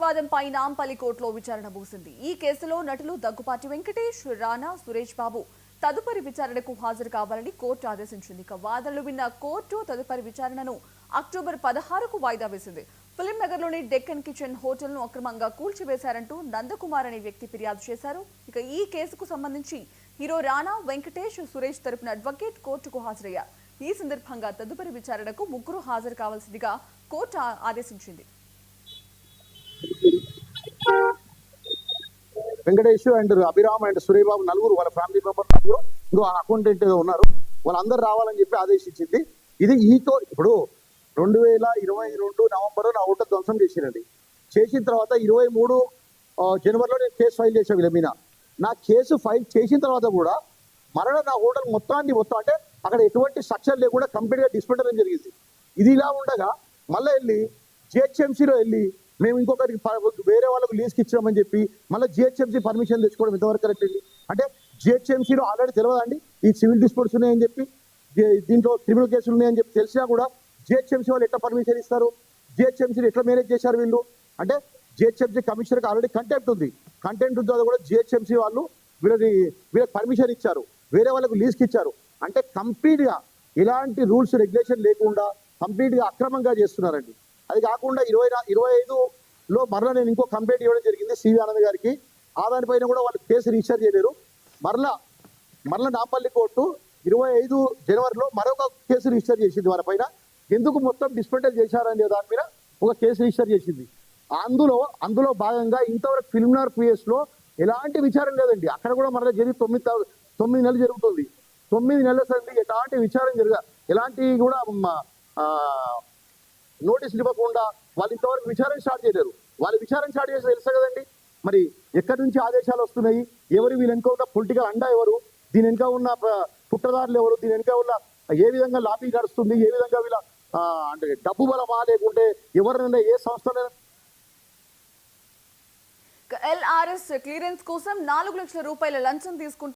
వివాదంపై నాంపల్లి కోర్టులో విచారణ ముగిసింది. ఈ కేసులో నటులు దగ్గుపాటి వెంకటేష్, రానా, సురేష్ బాబు తదుపరి విచారణకు హాజరు కావాలని కోర్టు ఆదేశించింది. ఇక వాదనలు విన్న కోర్టు తదుపరి విచారణను అక్టోబర్ 16కు వాయిదా వేసింది. ఫిలిం నగర్లోని డెక్కన్ కిచెన్ హోటల్ను అక్రమంగా కూల్చివేశారంటూ నందకుమార్ అనే వ్యక్తి ఫిర్యాదు చేశారు. ఇక ఈ కేసుకు సంబంధించి హీరో రానా, వెంకటేష్, సురేష్ తరపున అడ్వకేట్ కోర్టుకు హాజరయ్యారు. ఈ సందర్భంగా తదుపరి విచారణకు ముగ్గురు హాజరు కావాల్సిందిగా కోర్టు ఆదేశించింది. వెంకటేష్ అండ్ అభిరామ్ అండ్ సూర్యబాబు నలుగురు వాళ్ళ ఫ్యామిలీ మెంబర్ నలుగురు ఇంకో అకౌంటెంట్ ఉన్నారు. వాళ్ళందరూ రావాలని చెప్పి ఆదేశించింది. ఇది ఇప్పుడు 2022 నవంబర్ నా హోటల్ ధ్వంసం చేసిరండి. చేసిన తర్వాత 23 జనవరిలో నేను కేసు ఫైల్ చేశాను. వీళ్ళ మీద నా కేసు ఫైల్ చేసిన తర్వాత కూడా మరణ నా హోటల్ మొత్తం అంటే అక్కడ ఎటువంటి స్ట్రక్చర్ లేకుండా కంప్లీట్గా డిస్మెంటల్ జరిగింది. ఇది ఇలా ఉండగా మళ్ళీ వెళ్ళి జిహెచ్ఎంసీలో వెళ్ళి మేము ఇంకొకరికి వేరే వాళ్ళకు లీజ్కి ఇచ్చామని చెప్పి మళ్ళీ జిహెచ్ఎంసీ పర్మిషన్ తెచ్చుకోవడం ఇంతవరకు కరెక్ట్ అండి. అంటే జిహెచ్ఎంసీలో ఆల్రెడీ తెలియదండి ఈ సివిల్ డిస్ప్యూట్స్ ఉన్నాయని చెప్పి, దీంట్లో క్రిమినల్ కేసులు ఉన్నాయని చెప్పి తెలిసినా కూడా జిహెచ్ఎంసీ వాళ్ళు ఎట్లా పర్మిషన్ ఇస్తారు? జిహెచ్ఎంసీని ఎట్లా మేనేజ్ చేశారు వీళ్ళు? అంటే జిహెచ్ఎంసీ కమిషనర్కి ఆల్రెడీ కంటెంప్ట్ ఉంది. అది కూడా జిహెచ్ఎంసీ వాళ్ళు వీళ్ళకి పర్మిషన్ ఇచ్చారు, వేరే వాళ్ళకు లీజ్కి ఇచ్చారు. అంటే కంప్లీట్గా ఇలాంటి రూల్స్ రెగ్యులేషన్ లేకుండా కంప్లీట్గా అక్రమంగా చేస్తున్నారండి. అది కాకుండా 25లో మరలా నేను ఇంకో కంప్లైంట్ ఇవ్వడం జరిగింది సివి ఆనంద్ గారికి. ఆ దానిపైన కూడా వాళ్ళు కేసు రిజిస్టర్ చేయలేరు. మరలా నాంపల్లి కోర్టు 25 జనవరిలో మరొక కేసు రిజిస్టర్ చేసింది వాళ్ళపైన. ఎందుకు మొత్తం డిస్మెంటల్ చేశారనే దాని మీద ఒక కేసు రిజిస్టర్ చేసింది. అందులో భాగంగా ఇంతవరకు ఫిల్మ్నార్ పిఎస్లో ఎలాంటి విచారణ లేదండి. అక్కడ కూడా మరలా జరిగి 9 నెలలు జరుగుతుంది. 9 నెలల సంది ఎలాంటి విచారణ ఎలాంటి కూడా నోటీసులు ఇవ్వకుండా వాళ్ళు ఇంతవరకు విచారణ స్టార్ట్ చేయలేరు. వాళ్ళు విచారణ స్టార్ట్ చేసి తెలుసు కదండి. మరి ఎక్కడి నుంచి ఆదేశాలు వస్తున్నాయి, వీళ్ళ వెనుక ఉన్న పొలిటికల్ అండా ఎవరు, దీని వెనుక ఉన్న కుట్రదారులు ఎవరు, దీని వెనుక ఉన్న ఏ విధంగా లాబీ నడుస్తుంది, ఏ విధంగా వీళ్ళ అంటే డబ్బు బలమా లేకుంటే ఎవరినైనా ఏ సంస్థనైనా. LRS క్లియరెన్స్ కోసం 4 లక్షల రూపాయల లంచం తీసుకుంటారు.